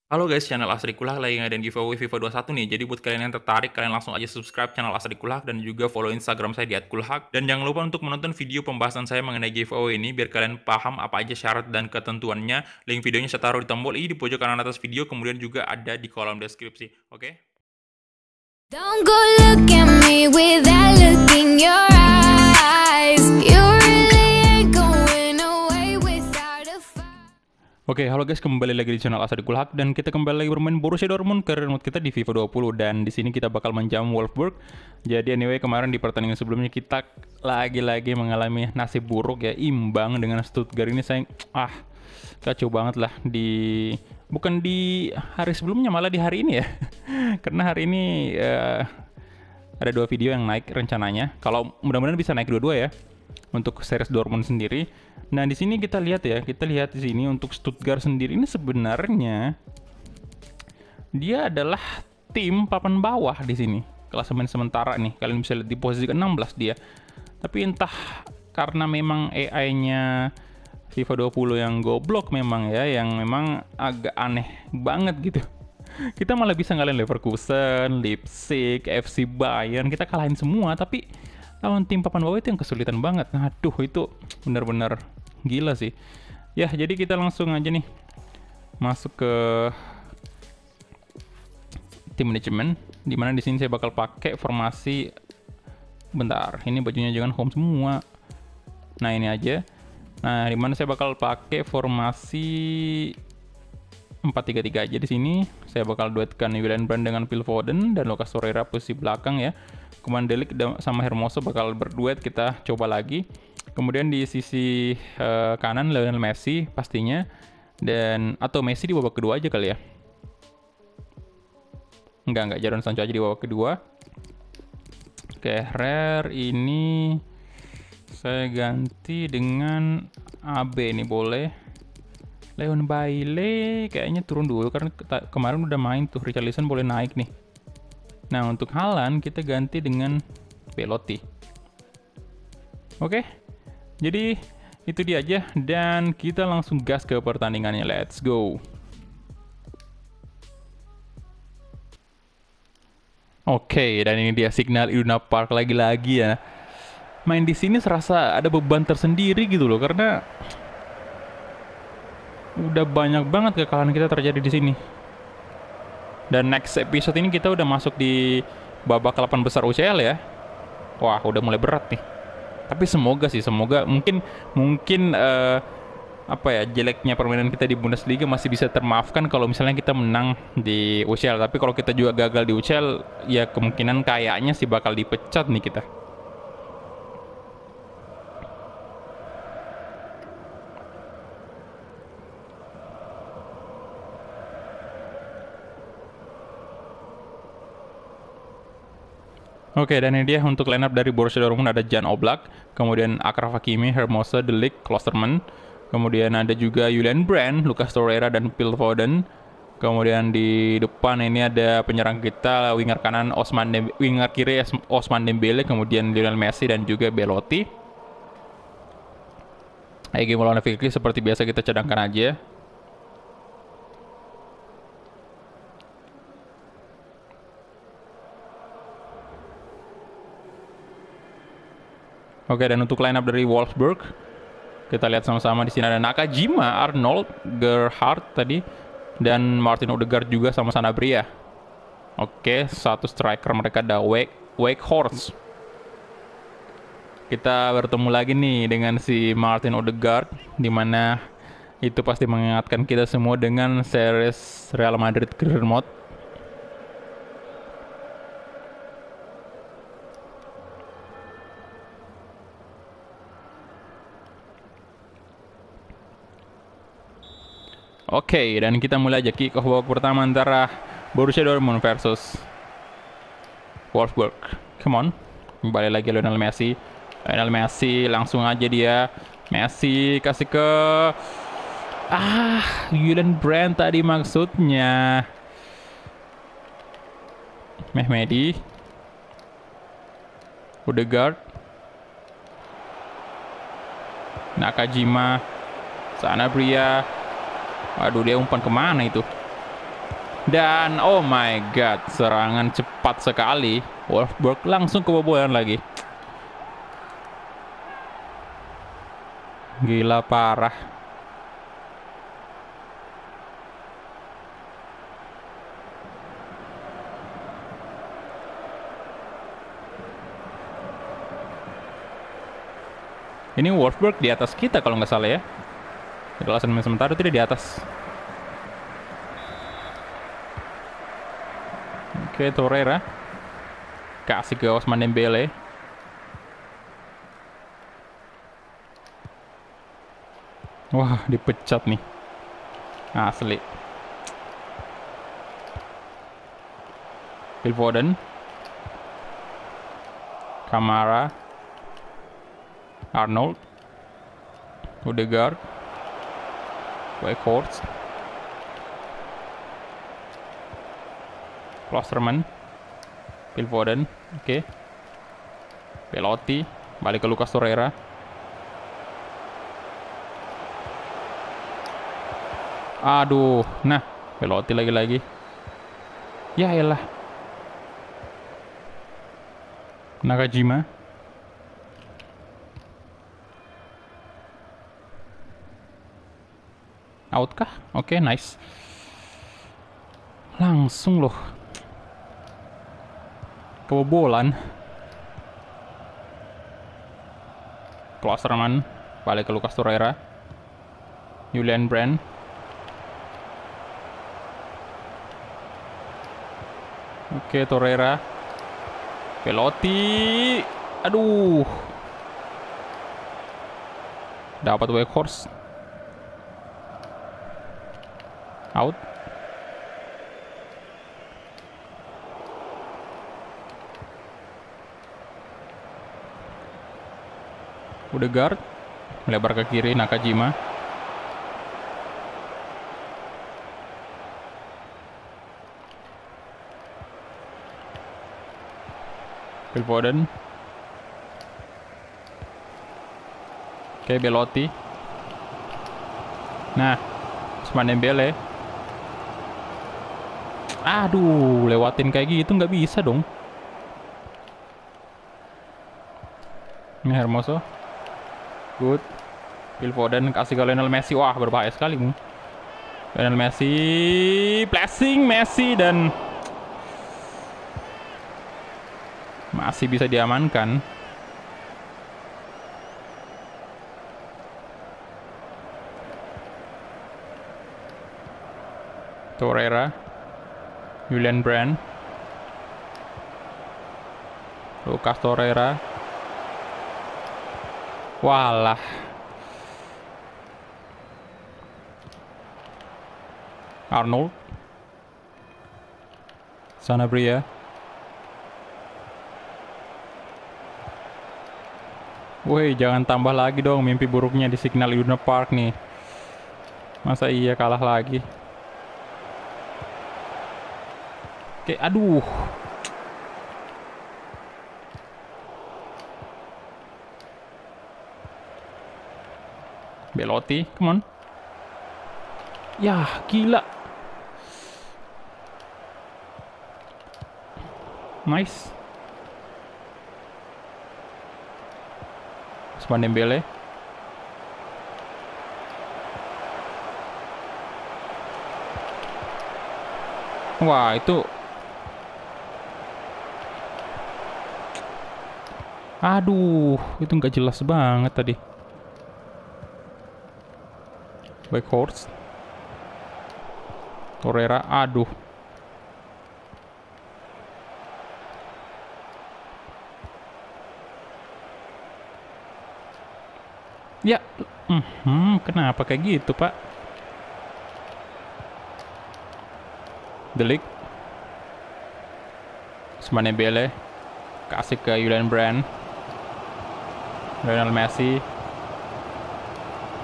Halo guys, channel Asri Kulhak lagi ngadain giveaway FIFA 21 nih. Jadi buat kalian yang tertarik, kalian langsung aja subscribe channel Asri Kulhak dan juga follow Instagram saya di @kulhak. Dan jangan lupa untuk menonton video pembahasan saya mengenai giveaway ini biar kalian paham apa aja syarat dan ketentuannya. Link videonya saya taruh di tombol i di pojok kanan atas video, kemudian juga ada di kolom deskripsi. Oke? Don't go look at me with that look in your eyes. You really ain't going away without a fight. Oke, halo guys, kembali lagi di channel Asri Kulhak dan kita kembali lagi bermain Borussia Dortmund career mode kita di FIFA 20 dan di sini kita bakal menjamu Wolfsburg. Jadi anyway, kemarin di pertandingan sebelumnya kita lagi-lagi mengalami nasib buruk ya, imbang dengan Stuttgart ini. Saya kacau banget lah bukan di hari sebelumnya, malah di hari ini ya. Karena hari ini ada dua video yang naik rencananya. Kalau mudah-mudahan bisa naik dua-dua ya untuk series Dortmund sendiri. Nah, di sini kita lihat di sini untuk Stuttgart sendiri ini sebenarnya dia adalah tim papan bawah di sini. Klasemen sementara nih. Kalian bisa lihat di posisi ke-16 dia. Tapi entah karena memang AI-nya FIFA 20 yang goblok memang ya, yang memang agak aneh banget gitu. Kita malah bisa ngalahin Leverkusen, Leipzig, FC Bayern, kita kalahin semua, tapi lawan tim papan bawah itu yang kesulitan banget. Nah, aduh, itu benar-benar gila sih. Ya, jadi kita langsung aja nih masuk ke tim manajemen, dimana di sini saya bakal pakai formasi. Bentar, ini bajunya jangan home semua. Nah, ini aja. Nah, dimana saya bakal pakai formasi 4-3-3 aja di sini. Saya bakal duetkan Julian Brandt dengan Phil Foden dan Lucas Torreira posisi belakang ya. Kemudian Delik sama Hermoso bakal berduet, kita coba lagi. Kemudian di sisi kanan Lionel Messi pastinya, dan atau Messi di babak kedua aja kali ya. Enggak, Jadon Sancho aja di babak kedua. Oke, rare ini saya ganti dengan AB nih, boleh. Leon Bailey kayaknya turun dulu karena kemarin udah main tuh. Richarlison boleh naik nih. Nah, untuk Haaland kita ganti dengan Belotti. Oke, jadi itu dia aja dan kita langsung gas ke pertandingannya. Let's go. Oke, dan ini dia Signal Iduna Park lagi-lagi ya. Main di sini serasa ada beban tersendiri gitu loh, karena udah banyak banget kekalahan kita terjadi di sini. Dan next episode ini kita udah masuk di babak 8 besar UCL ya. Wah, udah mulai berat nih. Tapi semoga mungkin apa ya, jeleknya permainan kita di Bundesliga masih bisa termaafkan kalau misalnya kita menang di UCL. Tapi kalau kita juga gagal di UCL, ya kemungkinan kayaknya sih bakal dipecat nih kita. Oke, dan ini dia untuk line up dari Borussia Dortmund. Ada Jan Oblak, kemudian Achraf Hakimi, Hermoso, De Ligt, Klosterman, kemudian ada juga Julian Brandt, Lucas Torreira, dan Phil Foden. Kemudian di depan ini ada penyerang kita, winger kiri Ousmane Dembele, kemudian Lionel Messi dan juga Belotti. Egy Maulana Fikri seperti biasa kita cadangkan aja. Oke, dan untuk line up dari Wolfsburg, kita lihat sama-sama. Di sini ada Nakajima, Arnold, Gerhardt tadi, dan Martin Odegaard juga sama Sanabria. Oke, satu striker mereka ada Weghorst. Kita bertemu lagi nih dengan si Martin Odegaard, dimana itu pasti mengingatkan kita semua dengan series Real Madrid career mode. Oke, dan kita mulai aja kick off babak pertama antara Borussia Dortmund versus Wolfsburg. Come on. Kembali lagi Lionel Messi. Lionel Messi langsung aja dia. Messi kasih ke Julian Brandt tadi maksudnya. Mehmedi. Odegaard. Nakajima. Sanabria. Waduh, dia umpan kemana itu? Dan oh my god, serangan cepat sekali. Wolfsburg langsung kebobolan lagi. Gila parah. Ini Wolfsburg di atas kita kalau nggak salah ya. Di klasemen sementara itu dia di atas. Oke, Torreira. Kasih ke Ousmane Dembele. Wah, dipecat nih. Asli. Phil Foden. Kamara. Arnold. Odegaard. Weghorst. Klosterman. Phil Foden. Oke. Belotti. Balik ke Lucas Torreira. Aduh. Nah. Belotti lagi-lagi. Ya elah. Nakajima. Out kah? Oke, nice. Langsung loh. Kebobolan. Klosterman. Balik ke Lucas Torreira. Julian Brand. Oke, Torreira. Belotti. Aduh. Dapat Weghorst. Out. Odegaard melebar ke kiri. Nakajima. Phil Foden. Oke, Belotti. Nah, Ousmane Dembele. Aduh, lewatin kayak gitu nggak bisa dong. Ini Hermoso. Good. Phil Foden kasih ke Lionel Messi. Wah, berbahaya sekali. Lionel Messi. Blessing Messi dan masih bisa diamankan. Torreira. Julian Brand. Lucas Torreira. Walah. Arnold. Sanabria. Woi, jangan tambah lagi dong mimpi buruknya di Signal Iduna Park nih. Masa iya kalah lagi? Oke, aduh. Belotti, come on. Yah, gila. Nice. Ousmane Dembele. Wah, itu. Aduh, itu nggak jelas banget tadi. Weghorst. Torreira, aduh. Ya, kenapa kayak gitu, Pak? De Ligt. Ousmane Dembele. Kasih ke Julian Brand. Lionel Messi.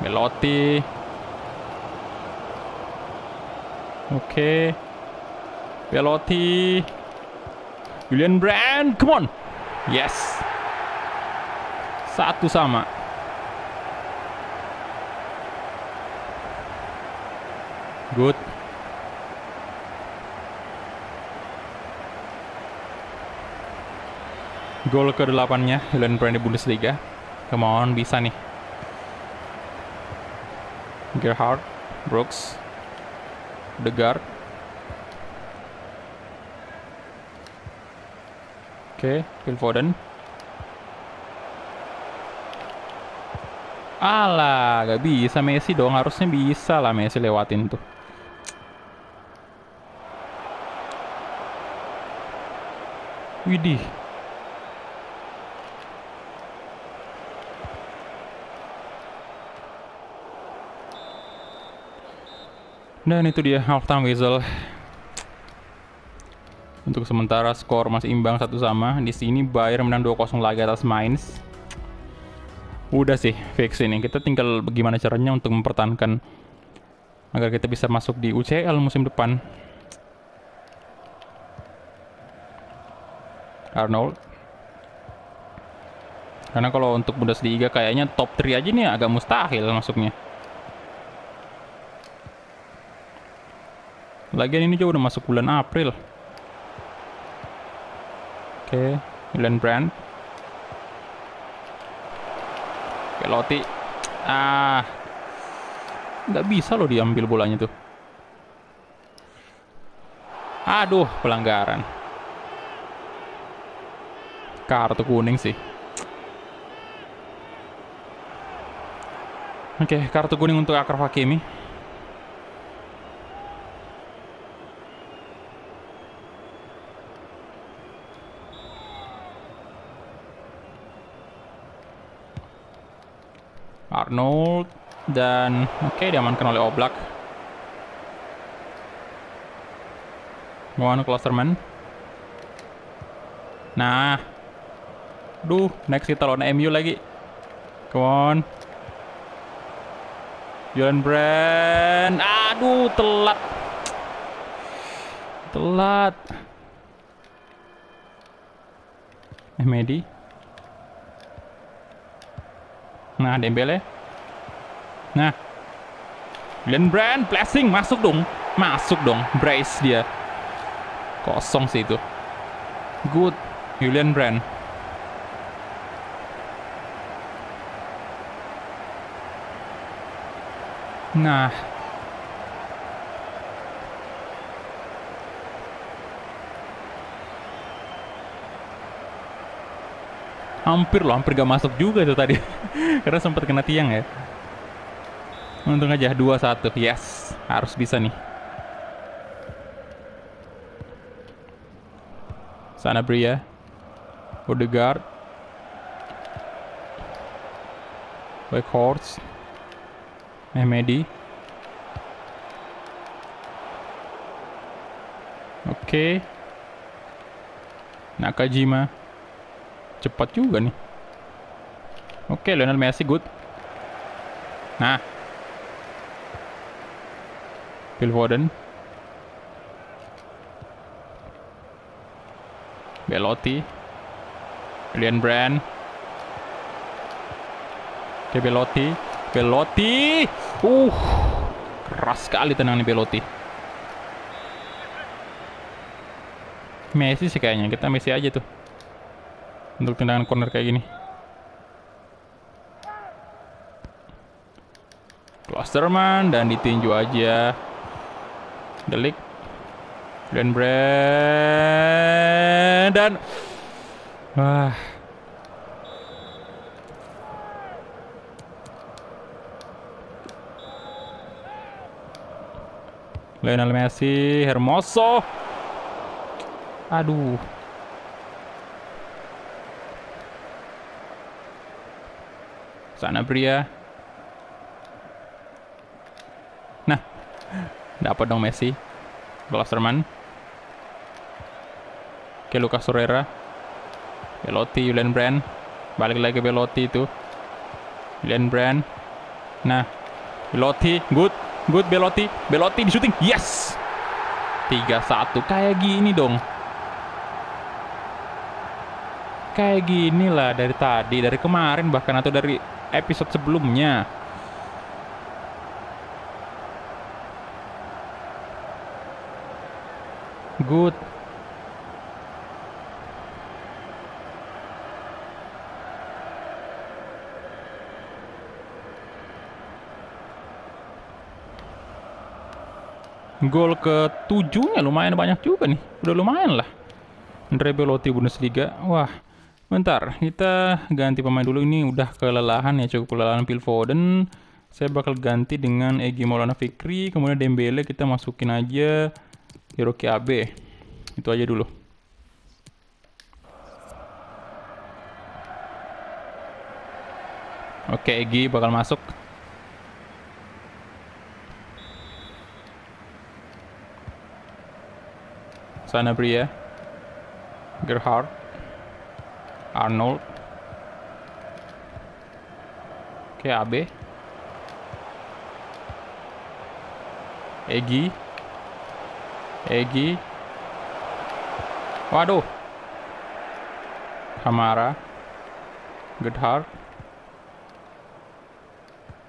Belotti. Oke. Belotti. Julian Brand, come on. Yes. 1-1. Good. Gol ke-8-nya Julian Brand di Bundesliga. Come on, bisa nih. Gerhard, Brooks, Odegaard. Oke, Phil Foden. Alah, gak bisa Messi dong. Harusnya bisa lah Messi lewatin tuh. Widih. Dan itu dia halftime whistle. Untuk sementara skor masih imbang 1-1. Di sini Bayern menang 2-0 lagi atas Mainz. Udah sih fix ini. Kita tinggal bagaimana caranya untuk mempertahankan agar kita bisa masuk di UCL musim depan. Arnold. Karena kalau untuk Bundesliga kayaknya top 3 aja nih agak mustahil masuknya. Lagian ini juga udah masuk bulan April. Oke, Julian Brand. Belotti. Nggak bisa loh diambil bolanya tuh. Aduh, pelanggaran. Kartu kuning sih. Oke, kartu kuning untuk Akraf Hakimi. Arnold. Dan oke, diamankan oleh Oblak. Mohan Klosterman. Nah. Duh, next kita lawan MU lagi. Come on. Julian Brand. Aduh, telat. Telat. Medi. Nah, Dembele. Nah. Julian Brand, blessing, masuk dong. Masuk dong, brace dia. Kosong sih itu. Good, Julian Brand. Nah. Hampir loh, hampir gak masuk juga itu tadi. Karena sempat kena tiang ya. Untung aja 2-1. Yes, harus bisa nih. Sanabria. Odegaard. Weghorst. Mehmedi. Oke. Nakajima. Cepat juga nih. Oke, Lionel Messi good. Nah. Phil Foden. Belotti. Julian Brand. Oke, Belotti. Belotti. Keras sekali tendangan Belotti. Messi sih kayaknya. Kita Messi aja tuh. Untuk tendangan corner kayak gini. Klosterman dan ditinju aja. Delik. Dan Brand dan Lionel Messi, Hermoso. Aduh. Sanabria. Nah, dapat dong Messi. Klosterman. Oke, Lucas Torreira. Belotti, Julian Brand. Balik lagi ke Belotti itu. Julian Brand. Nah, Belotti, good Belotti. Belotti di shooting. Yes. 3-1. Kayak gini dong. Kayak gini lah dari tadi, dari kemarin bahkan, atau dari episode sebelumnya. Good. Gol ke-7-nya lumayan banyak juga nih. Udah lumayan lah. Andre Belotti Bundesliga. Wah, bentar. Kita ganti pemain dulu. Ini udah kelelahan ya. Cukup kelelahan Phil Foden. Saya bakal ganti dengan Egy Maulana Fikri. Kemudian Dembele kita masukin aja Hiroki Abe. Itu aja dulu. Oke, Egy bakal masuk. Sanabria, Gerhard, Arnold, oke Abe, Egy, waduh, Kamara, Gerhard,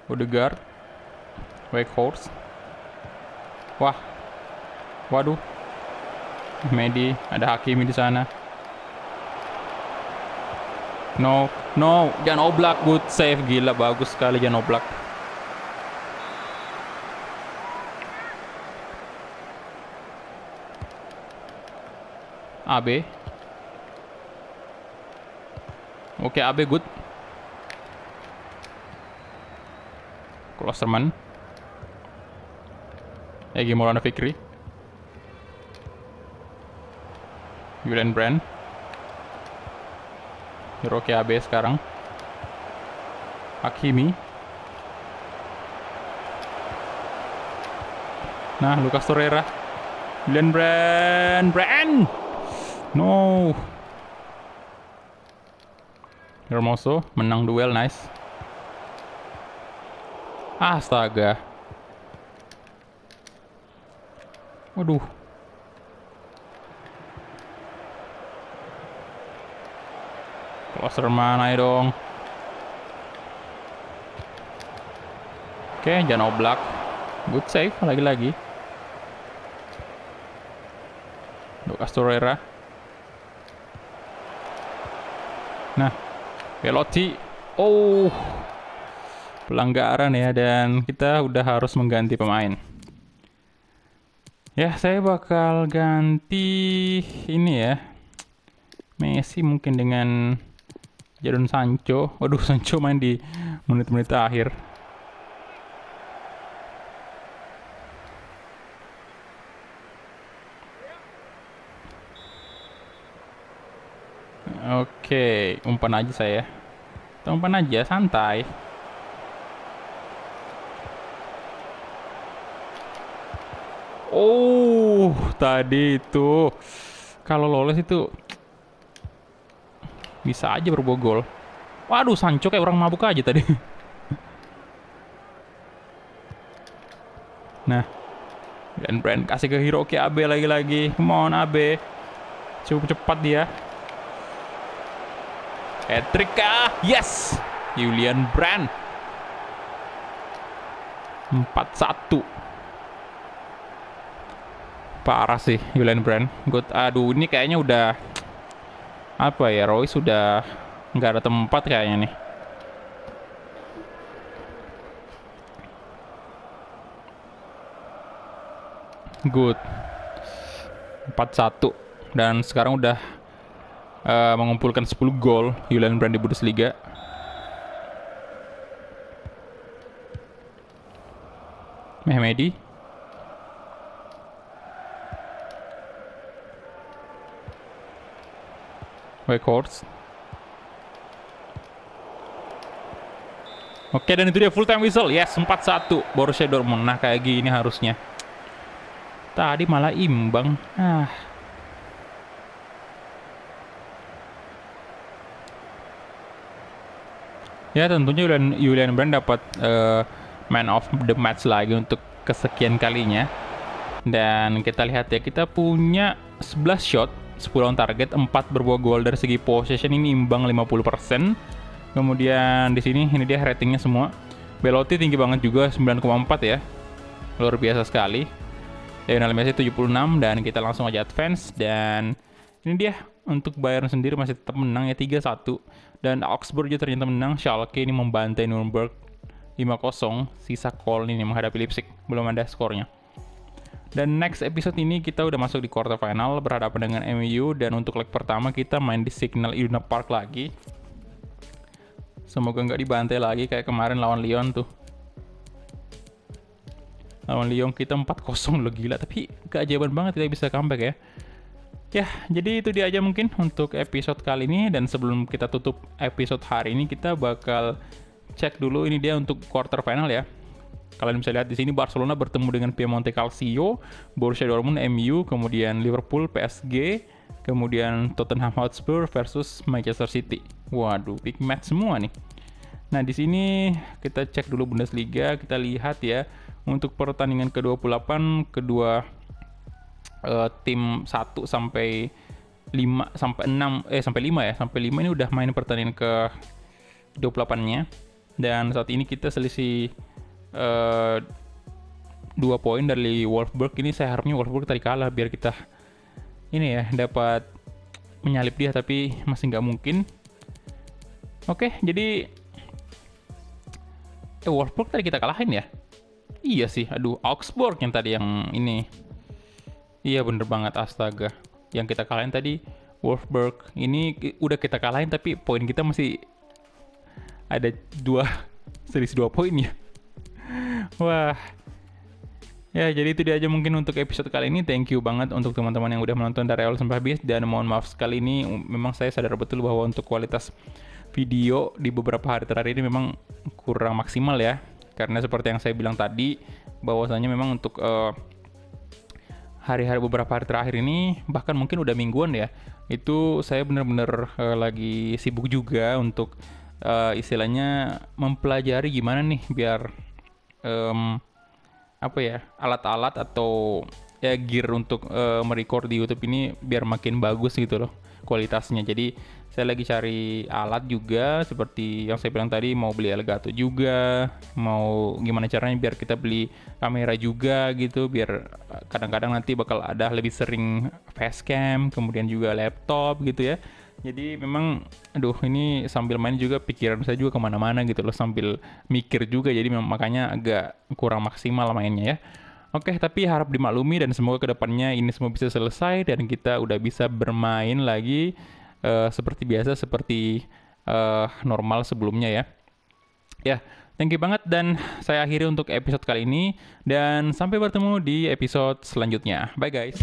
Odegaard, Weghorst, wah, waduh. Medi, ada Hakimi di sana. No, Jan Oblak, good save, gila bagus sekali Jan Oblak. Abe. Oke, Abe good. Klosterman. Egy Maulana Fikri. Julian Brand. Hiroki Abe sekarang. Hakimi. Nah, Lucas Torreira. Julian Brand. No. Hermoso menang duel, nice. Astaga. Waduh. Klosterman aja dong. Oke, Jan Oblak. Good save lagi-lagi. Lucas Torreira. Nah, Belotti. Oh. Pelanggaran ya, dan kita udah harus mengganti pemain. Ya, saya bakal ganti ini ya. Messi mungkin dengan Jadon Sancho. Waduh, Sancho main di menit-menit akhir. Oke, umpan aja saya. Umpan aja, santai. Oh, tadi itu kalau lolos itu bisa aja berbogol. Waduh, Sancho kayak orang mabuk aja tadi. Nah, dan Brand kasih ke Hiroki Abe lagi-lagi. Come on Abe. Cukup cepat dia. Hat-trick kah? Yes! Julian Brand. 4-1. Parah sih Julian Brand. Good. Aduh, ini kayaknya udah apa ya, Roy sudah nggak ada tempat kayaknya nih. Good. 4-1. Dan sekarang udah mengumpulkan 10 gol Julian Brand di Bundesliga. Mehmedi. Weghorst. Oke, dan itu dia full time whistle. Yes, 4-1 Borussia Dortmund. Nah, kayak gini harusnya. Tadi malah imbang. Ya, tentunya Julian Brand dapat man of the match lagi untuk kesekian kalinya. Dan kita lihat ya, kita punya 11 shot, 10 on target, 4 berbuah gol. Dari segi possession ini imbang 50%. Kemudian di sini ini dia ratingnya semua. Belotti tinggi banget juga, 9,4 ya. Luar biasa sekali. Lionel Messi 76, dan kita langsung aja advance. Dan ini dia, untuk Bayern sendiri masih tetap menang ya, 3-1. Dan Augsburg juga ternyata menang. Schalke ini membantai Nuremberg 5-0. Sisa Köln ini menghadapi Leipzig, belum ada skornya. Dan next episode ini kita udah masuk di quarter final berhadapan dengan MU, dan untuk leg pertama kita main di Signal Iduna Park lagi. Semoga nggak dibantai lagi kayak kemarin lawan Lyon tuh. Lawan Lyon kita 4-0 loh, gila, tapi keajaiban banget kita bisa comeback ya. Ya, jadi itu dia aja mungkin untuk episode kali ini, dan sebelum kita tutup episode hari ini kita bakal cek dulu ini dia untuk quarter final ya. Kalian bisa lihat di sini Barcelona bertemu dengan Piemonte Calcio, Borussia Dortmund, MU, kemudian Liverpool, PSG, kemudian Tottenham Hotspur versus Manchester City. Waduh, big match semua nih. Nah, di sini kita cek dulu Bundesliga, kita lihat ya untuk pertandingan ke-28 kedua tim 1 sampai 5 sampai 6 sampai 5 ya. Sampai 5 ini udah main pertandingan ke 28-nya. Dan saat ini kita selisih 2 poin dari Wolfsburg. Ini saya harapnya Wolfsburg tadi kalah biar kita ini ya dapat menyalip dia, tapi masih nggak mungkin. Oke, jadi Wolfsburg tadi kita kalahin ya. Iya sih, aduh, Augsburg yang tadi yang ini. Iya bener banget, astaga. Yang kita kalahin tadi Wolfsburg. Ini udah kita kalahin tapi poin kita masih ada 2 selisih 2 poin ya. Wah. Ya, jadi itu dia aja mungkin untuk episode kali ini. Thank you banget untuk teman-teman yang udah menonton dari awal sampai habis, dan mohon maaf sekali ini memang saya sadar betul bahwa untuk kualitas video di beberapa hari terakhir ini memang kurang maksimal ya. Karena seperti yang saya bilang tadi, bahwasanya memang untuk hari-hari beberapa hari terakhir ini, bahkan mungkin udah mingguan ya, itu saya benar-benar lagi sibuk juga untuk istilahnya mempelajari gimana nih biar apa ya, alat-alat atau ya gear untuk merecord di YouTube ini biar makin bagus gitu loh kualitasnya. Jadi saya lagi cari alat juga, seperti yang saya bilang tadi, mau beli Elgato juga, mau gimana caranya biar kita beli kamera juga gitu, biar kadang-kadang nanti bakal ada lebih sering facecam, kemudian juga laptop gitu ya. Jadi memang, aduh, ini sambil main juga pikiran saya juga kemana-mana gitu loh, sambil mikir juga, jadi makanya agak kurang maksimal mainnya ya. Oke, tapi harap dimaklumi dan semoga kedepannya ini semua bisa selesai dan kita udah bisa bermain lagi seperti biasa, seperti normal sebelumnya ya. Ya, thank you banget, dan saya akhiri untuk episode kali ini, dan sampai bertemu di episode selanjutnya. Bye guys.